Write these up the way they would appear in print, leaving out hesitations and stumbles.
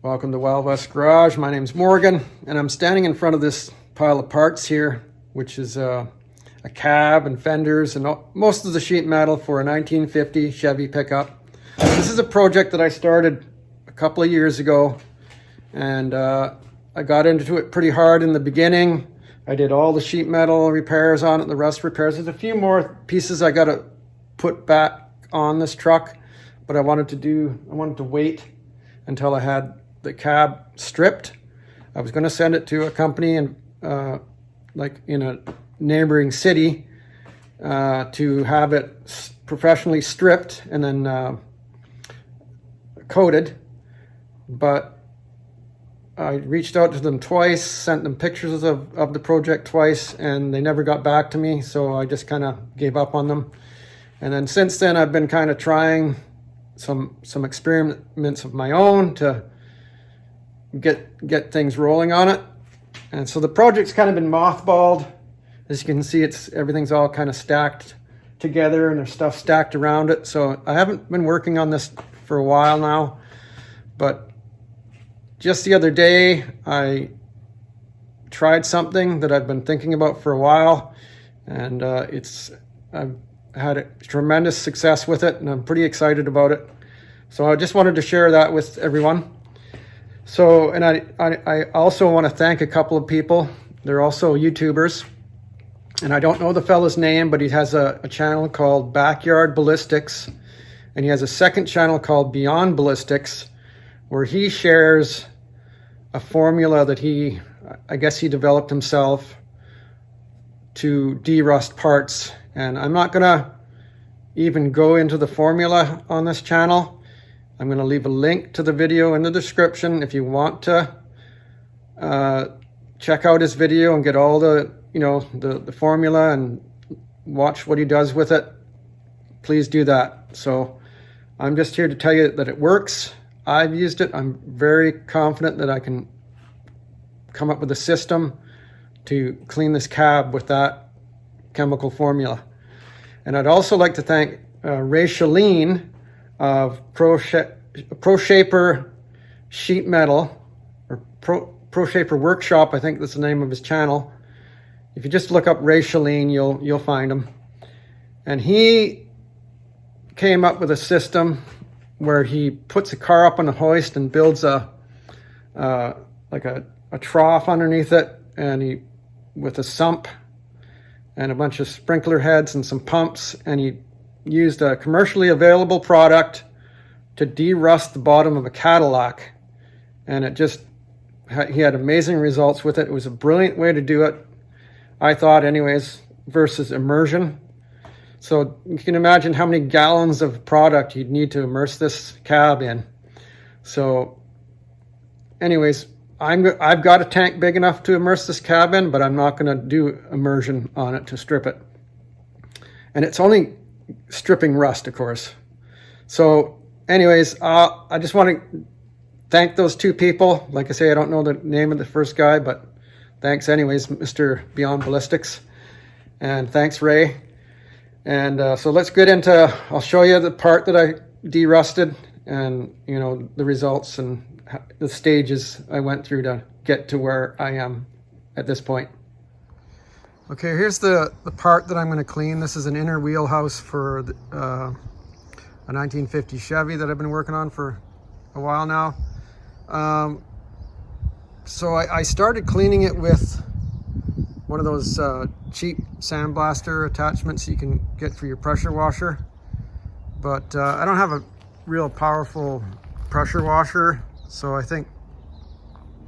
Welcome to Wild West Garage. My name's Morgan, and I'm standing in front of this pile of parts here, which is a cab and fenders and most of the sheet metal for a 1950 Chevy pickup. This is a project that I started a couple of years ago, and I got into it pretty hard in the beginning. I did all the sheet metal repairs on it, the rust repairs. There's a few more pieces I got to put back on this truck, but I wanted to wait until I had the cab stripped. I was going to send it to a company in like in a neighboring city to have it professionally stripped and then coated, but I reached out to them twice, sent them pictures of the project twice, and they never got back to me, so I just kind of gave up on them. And then since then I've been kind of trying some experiments of my own to get things rolling on it. And so the project's kind of been mothballed. As you can see, everything's all kind of stacked together and there's stuff stacked around it. So I haven't been working on this for a while now, but just the other day I tried something that I've been thinking about for a while, and I've had a tremendous success with it, and I'm pretty excited about it. So I just wanted to share that with everyone. So, and I also want to thank a couple of people. They're also YouTubers, and I don't know the fella's name, but he has a channel called Backyard Ballistics, and he has a second channel called Beyond Ballistics, where he shares a formula that I guess he developed himself to de-rust parts. And I'm not gonna even go into the formula on this channel. I'm gonna leave a link to the video in the description if you want to check out his video and get all the formula and watch what he does with it. Please do that. So I'm just here to tell you that it works. I've used it. I'm very confident that I can come up with a system to clean this cab with that chemical formula. And I'd also like to thank Ray Chalene of Pro Shaper Sheet Metal, or Pro Shaper Workshop, I think that's the name of his channel. If you just look up Ray Chalene, you'll find him. And he came up with a system where he puts a car up on a hoist and builds a trough underneath it, and with a sump and a bunch of sprinkler heads and some pumps, and he used a commercially available product to de-rust the bottom of a Cadillac, and he had amazing results with it. It was a brilliant way to do it, I thought anyways, versus immersion. So you can imagine how many gallons of product you'd need to immerse this cab in. So anyways, I've got a tank big enough to immerse this cab in, but I'm not going to do immersion on it to strip it. And it's only stripping rust, of course. So anyways, I just want to thank those two people. Like I say, I don't know the name of the first guy, but thanks anyways, Mr. Beyond Ballistics. And thanks, Ray. And so let's get into, I'll show you the part that I de-rusted and, the results and the stages I went through to get to where I am at this point. Okay, here's the part that I'm going to clean. This is an inner wheelhouse for a 1950 Chevy that I've been working on for a while now. So I started cleaning it with one of those cheap sandblaster attachments you can get for your pressure washer, but I don't have a real powerful pressure washer, so I think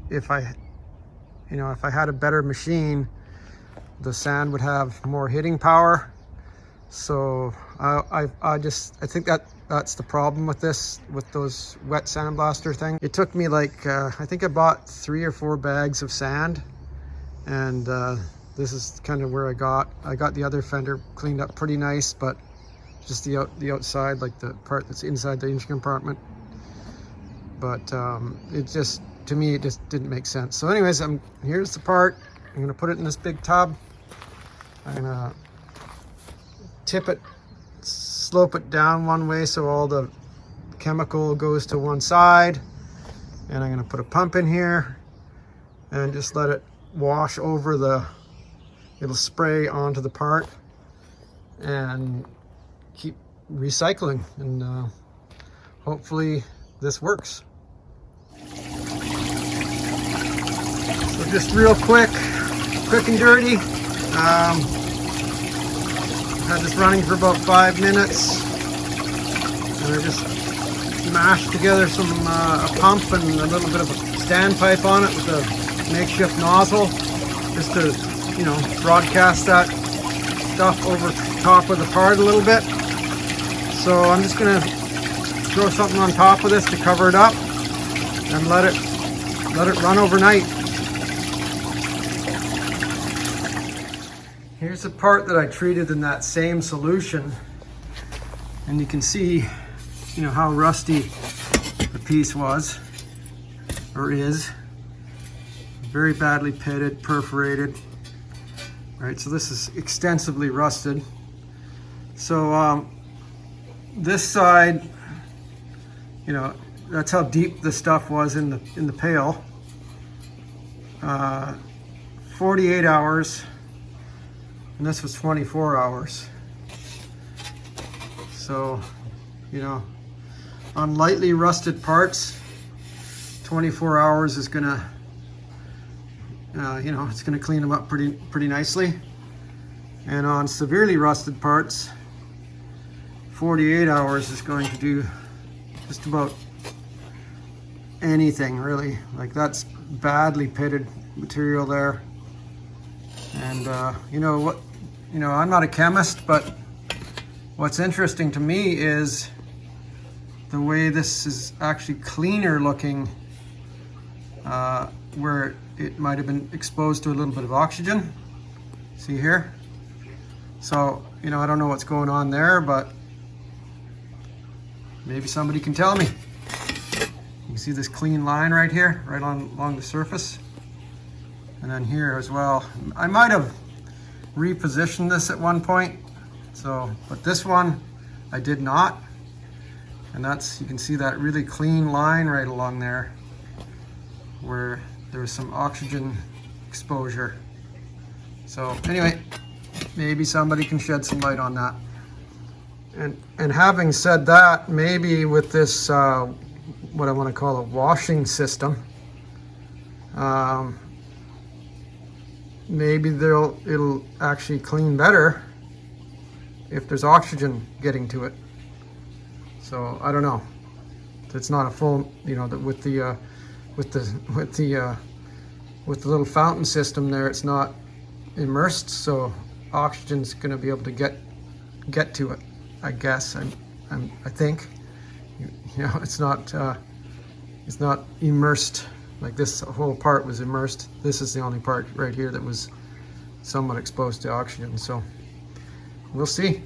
if I had a better machine, the sand would have more hitting power. So I think that's the problem with those wet sandblaster thing. It took me like I think I bought 3 or 4 bags of sand, and this is kind of where I got the other fender cleaned up pretty nice, but just the outside, like the part that's inside the engine compartment. But to me it just didn't make sense. So anyways, here's the part. I'm gonna put it in this big tub. I'm gonna tip it, slope it down one way so all the chemical goes to one side, And I'm going to put a pump in here and just let it wash over the, it'll spray onto the part and keep recycling, and hopefully this works. So just real quick and dirty. Had this running for about 5 minutes, and I just mashed together some a pump and a little bit of a standpipe on it with a makeshift nozzle, just to, you know, broadcast that stuff over top of the part a little bit. So I'm just gonna throw something on top of this to cover it up and let it run overnight. Here's the part that I treated in that same solution, and you can see, you know, how rusty the piece was, or is. Very badly pitted, perforated. All right, so this is extensively rusted. So this side, you know, that's how deep the stuff was in the pail. 48 hours. And this was 24 hours. So, you know, on lightly rusted parts, 24 hours is gonna, you know, it's gonna clean them up pretty nicely. And on severely rusted parts, 48 hours is going to do just about anything, really. Like, that's badly pitted material there. And you know what? You know, I'm not a chemist, but what's interesting to me is the way this is actually cleaner looking, where it might have been exposed to a little bit of oxygen. See here? So, you know, I don't know what's going on there, but maybe somebody can tell me. You can see this clean line right here, right along the surface. And then here as well. I might have repositioned this at one point, so, but this one I did not. And that's, you can see that really clean line right along there where there's some oxygen exposure. So anyway, maybe somebody can shed some light on that. And having said that, maybe with this what I want to call a washing system, maybe it'll actually clean better if there's oxygen getting to it. So I don't know. It's not a full, you know, with the little fountain system there, it's not immersed, so oxygen's going to be able to get to it. I guess I think, you know, it's not immersed. Like, this whole part was immersed. This is the only part right here that was somewhat exposed to oxygen. So we'll see.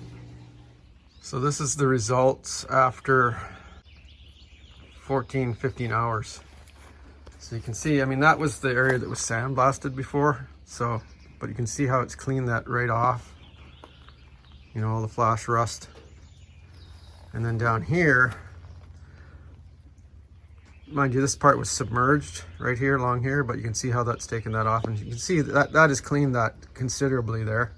So this is the results after 14, 15 hours. So you can see, I mean, that was the area that was sandblasted before. So, but you can see how it's cleaned that right off. You know, all the flash rust. And then down here, mind you, this part was submerged right here along here, but you can see how that's taken that off, and you can see that has cleaned that considerably there,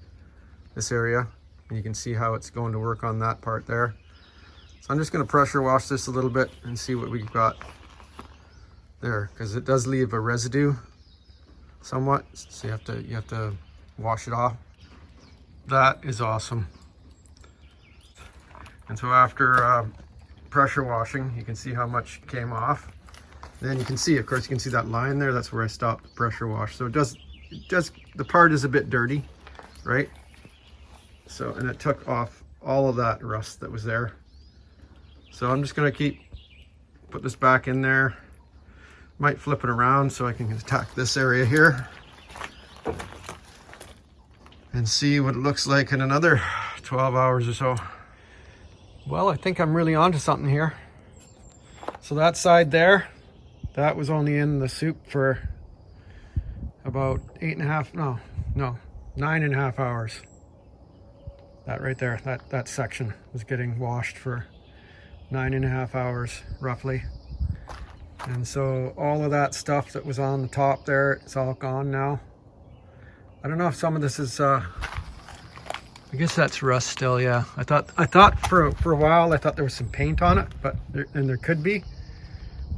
this area, and you can see how it's going to work on that part there. So I'm just going to pressure wash this a little bit and see what we've got there, because it does leave a residue somewhat, so you have to wash it off. That is awesome. And so after pressure washing, you can see how much came off. Then you can see, of course, you can see that line there. That's where I stopped the pressure wash. So it does, the part is a bit dirty, right? So, and it took off all of that rust that was there. So I'm just gonna put this back in there. Might flip it around so I can attack this area here and see what it looks like in another 12 hours or so. Well, I think I'm really onto something here. So that side there, that was only in the soup for about 9.5 hours. That right there, that section was getting washed for 9.5 hours roughly. And so all of that stuff that was on the top there, it's all gone now. I don't know if some of this is, I guess that's rust still, yeah. I thought for a while, I thought there was some paint on it, but there could be.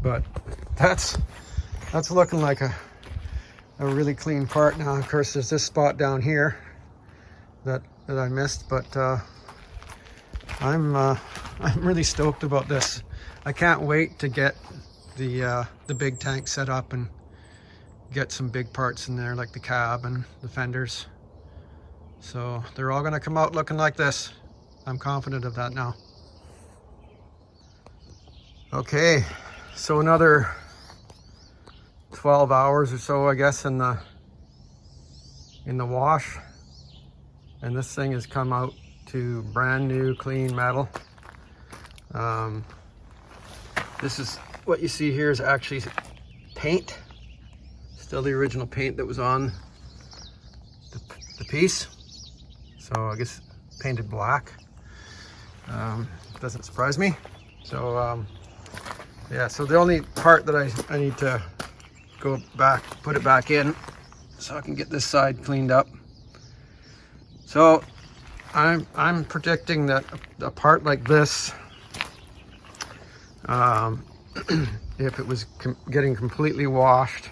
But that's looking like a really clean part now. Of course, there's this spot down here that I missed, but I'm really stoked about this. I can't wait to get the big tank set up and get some big parts in there, like the cab and the fenders. So they're all gonna come out looking like this. I'm confident of that now. Okay, so another 12 hours or so, I guess, in the wash, and this thing has come out to brand new clean metal. This is what you see here is actually paint, still the original paint that was on the piece. So I guess painted black. Doesn't surprise me. So yeah, so the only part that I need to go back, put it back in so I can get this side cleaned up. So I'm predicting that a part like this, if it was getting completely washed,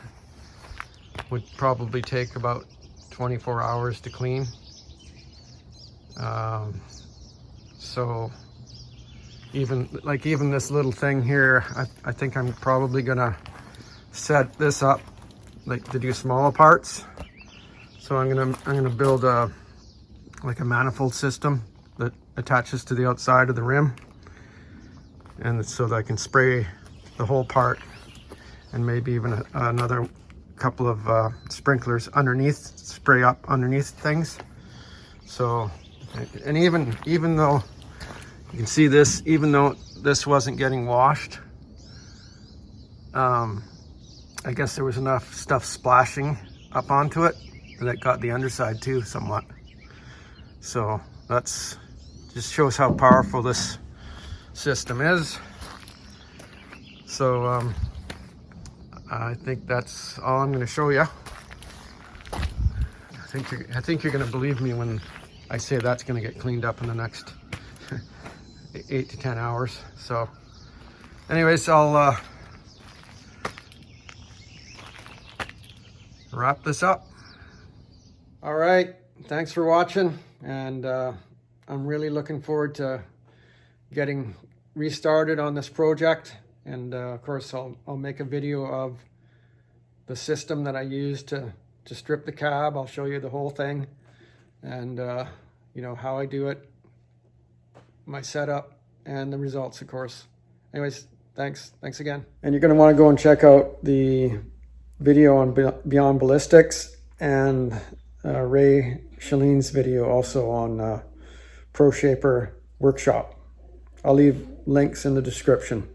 would probably take about 24 hours to clean. So even this little thing here, I think I'm probably gonna set this up like to do smaller parts. So I'm gonna build like a manifold system that attaches to the outside of the rim, and so that I can spray the whole part, and maybe even another couple of sprinklers underneath, spray up underneath things. So, and even though you can see this, even though this wasn't getting washed, I guess there was enough stuff splashing up onto it that it got the underside too somewhat. So that's just shows how powerful this system is. So I think that's all I'm going to show you. I think you're going to believe me when I say that's going to get cleaned up in the next 8 to 10 hours. So anyways, I'll wrap this up. All right, thanks for watching, and I'm really looking forward to getting restarted on this project. And of course, I'll make a video of the system that I use to strip the cab. I'll show you the whole thing, and you know, how I do it, my setup, and the results, of course. Anyways, thanks again. And you're going to want to go and check out the video on Beyond Ballistics and Ray Shalene's video also on ProShaper Workshop. I'll leave links in the description.